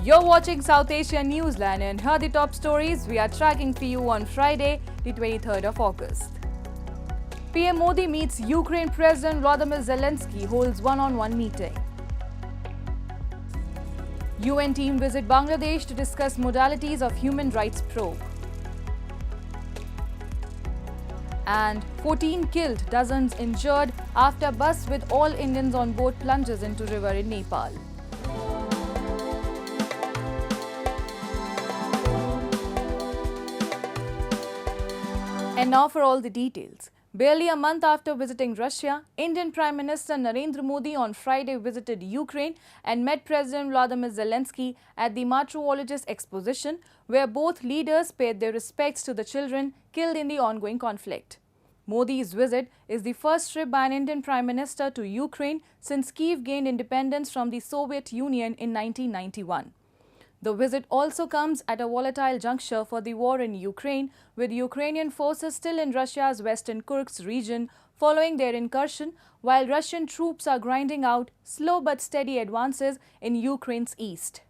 You're watching South Asia Newsline and here are the top stories we are tracking for you on Friday, the 23rd of August. PM Modi meets Ukraine President Vlyamdir Zelensky, holds one-on-one meeting. UN team visit Bangladesh to discuss modalities of human rights probe. And 14 killed, dozens injured after bus with all Indians on board plunges into river in Nepal. And now for all the details. Barely a month after visiting Russia, Indian Prime Minister Narendra Modi on Friday visited Ukraine and met President Vlyamdir Zelensky at the Martryrologist Exposition, where both leaders paid their respects to the children killed in the ongoing conflict. Modi's visit is the first trip by an Indian Prime Minister to Ukraine since Kyiv gained independence from the Soviet Union in 1991. The visit also comes at a volatile juncture for the war in Ukraine, with Ukrainian forces still in Russia's western Kursk region following their incursion, while Russian troops are grinding out slow but steady advances in Ukraine's east.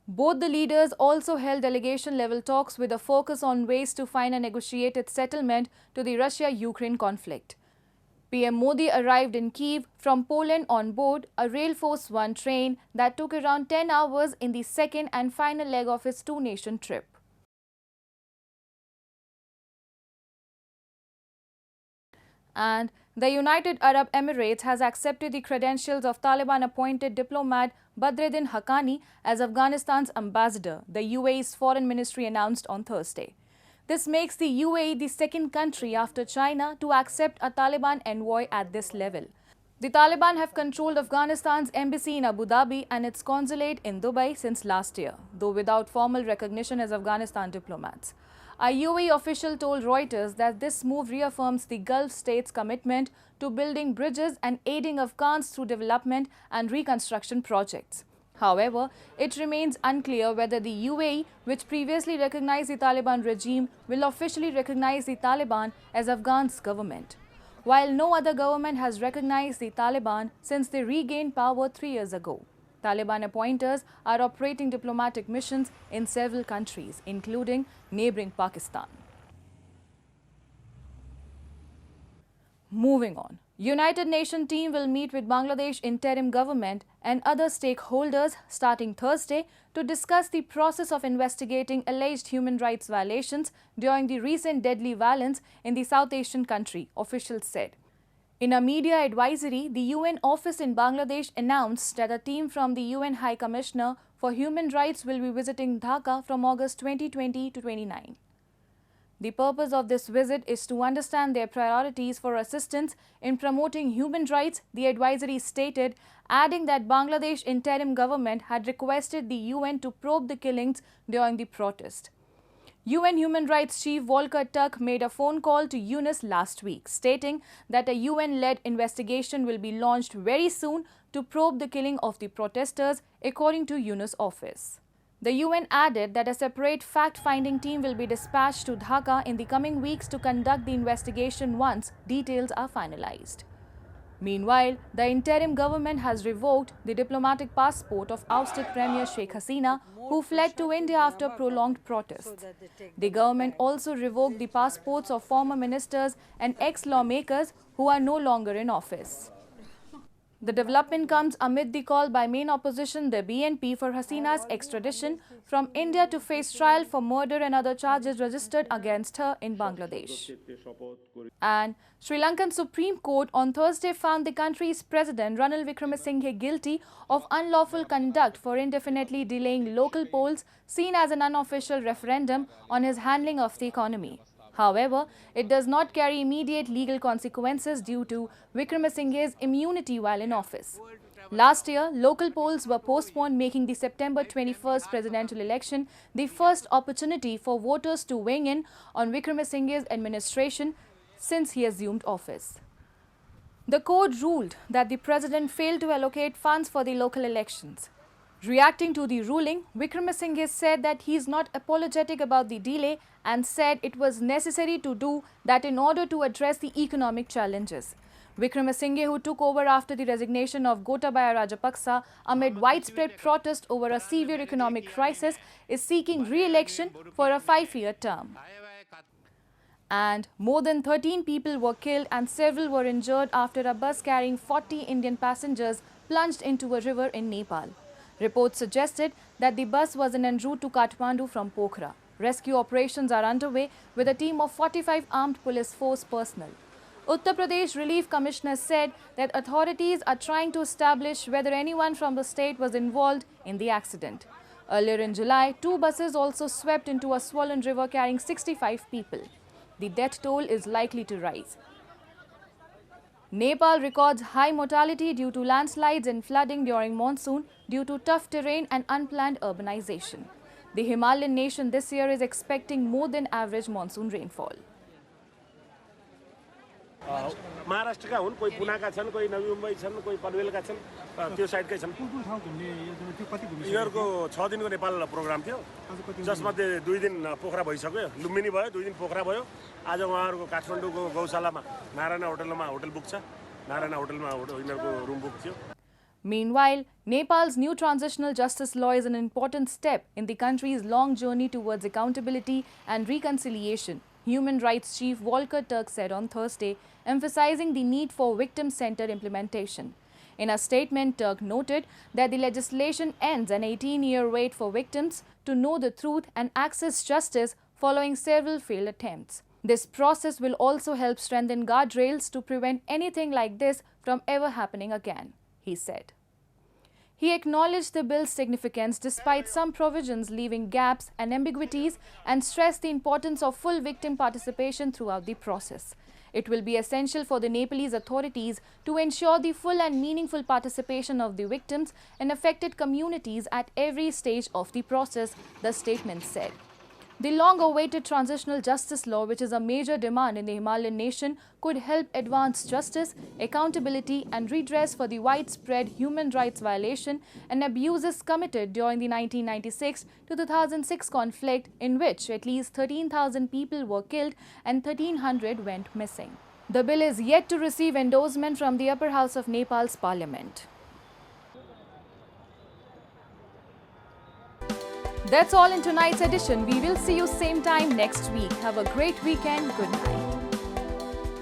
Both the leaders also held delegation-level talks with a focus on ways to find a negotiated settlement to the Russia-Ukraine conflict. PM Modi arrived in Kyiv from Poland on board a Rail Force One train that took around 10 hours in the second and final leg of his two-nation trip. And the United Arab Emirates has accepted the credentials of Taliban-appointed diplomat Badreddin Haqqani as Afghanistan's ambassador, the UAE's foreign ministry announced on Thursday. This makes the UAE the second country after China to accept a Taliban envoy at this level. The Taliban have controlled Afghanistan's embassy in Abu Dhabi and its consulate in Dubai since last year, though without formal recognition as Afghanistan diplomats. A UAE official told Reuters that this move reaffirms the Gulf states' commitment to building bridges and aiding Afghans through development and reconstruction projects. However, it remains unclear whether the UAE, which previously recognized the Taliban regime, will officially recognize the Taliban as Afghan's government. While no other government has recognized the Taliban since they regained power 3 years ago, Taliban appointers are operating diplomatic missions in several countries, including neighboring Pakistan. Moving on. United Nations team will meet with Bangladesh interim government and other stakeholders starting Thursday to discuss the process of investigating alleged human rights violations during the recent deadly violence in the South Asian country, officials said. In a media advisory, the UN office in Bangladesh announced that a team from the UN High Commissioner for Human Rights will be visiting Dhaka from August 2020 to 29. The purpose of this visit is to understand their priorities for assistance in promoting human rights, the advisory stated, adding that Bangladesh interim government had requested the UN to probe the killings during the protest. UN Human Rights Chief VolkerTurk made a phone call to Yunus last week, stating that a UN-led investigation will be launched very soon to probe the killing of the protesters, according to Yunus' office. The UN added that a separate fact-finding team will be dispatched to Dhaka in the coming weeks to conduct the investigation once details are finalized. Meanwhile, the interim government has revoked the diplomatic passport of ousted Premier Sheikh Hasina, who fled to India after prolonged protests. The government also revoked the passports of former ministers and ex-lawmakers who are no longer in office. The development comes amid the call by main opposition, the BNP, for Hasina's extradition from India to face trial for murder and other charges registered against her in Bangladesh. And Sri Lankan Supreme Court on Thursday found the country's President Ranil Wickremesinghe guilty of unlawful conduct for indefinitely delaying local polls seen as an unofficial referendum on his handling of the economy. However, it does not carry immediate legal consequences due to Wickremesinghe's immunity while in office. Last year, local polls were postponed, making the September 21st presidential election the first opportunity for voters to weigh in on Wickremesinghe's administration since he assumed office. The court ruled that the president failed to allocate funds for the local elections. Reacting to the ruling, Wickremesinghe said that he is not apologetic about the delay and said it was necessary to do that in order to address the economic challenges. Wickremesinghe, who took over after the resignation of Gotabaya Rajapaksa amid widespread protest over a severe economic crisis, is seeking re-election for a 5-year term. And more than 13 people were killed and several were injured after a bus carrying 40 Indian passengers plunged into a river in Nepal. Reports suggested that the bus was en route to Kathmandu from Pokhara. Rescue operations are underway with a team of 45 armed police force personnel. Uttar Pradesh Relief Commissioner said that authorities are trying to establish whether anyone from the state was involved in the accident. Earlier in July, 2 buses also swept into a swollen river carrying 65 people. The death toll is likely to rise. Nepal records high mortality due to landslides and flooding during monsoon due to tough terrain and unplanned urbanization. The Himalayan nation this year is expecting more than average monsoon rainfall. महाराष्ट्रका हुन् कोही पुनाका छन् कोही नवी मुम्बई छन् कोही पनवेलका छन् त्यो साइडकै छन् यिनीहरुको 6 दिनको नेपाल प्रोग्राम थियो जसमध्ये 2 दिन पोखरा भइसक्यो लुम्बिनी भयो 2 दिन पोखरा भयो आज उहाँहरुको काठमाडौँको गौशालामा नारायण होटलमा होटल बुक छ नारायण होटलमा यिनीहरुको रुम बुक थियो. Meanwhile, Nepal's new transitional justice law is an important step in the country's long journey towards accountability and reconciliation, Human Rights Chief VolkerTurk said on Thursday, emphasizing the need for victim-centered implementation. In a statement, Turk noted that the legislation ends an 18-year wait for victims to know the truth and access justice following several failed attempts. This process will also help strengthen guardrails to prevent anything like this from ever happening again, he said. He acknowledged the bill's significance despite some provisions leaving gaps and ambiguities and stressed the importance of full victim participation throughout the process. It will be essential for the Nepalese authorities to ensure the full and meaningful participation of the victims and affected communities at every stage of the process, the statement said. The long-awaited transitional justice law, which is a major demand in the Himalayan nation, could help advance justice, accountability and redress for the widespread human rights violation and abuses committed during the 1996 to 2006 conflict, in which at least 13,000 people were killed and 1,300 went missing. The bill is yet to receive endorsement from the upper house of Nepal's parliament. That's all in tonight's edition. We will see you same time next week. Have a great weekend. Good night.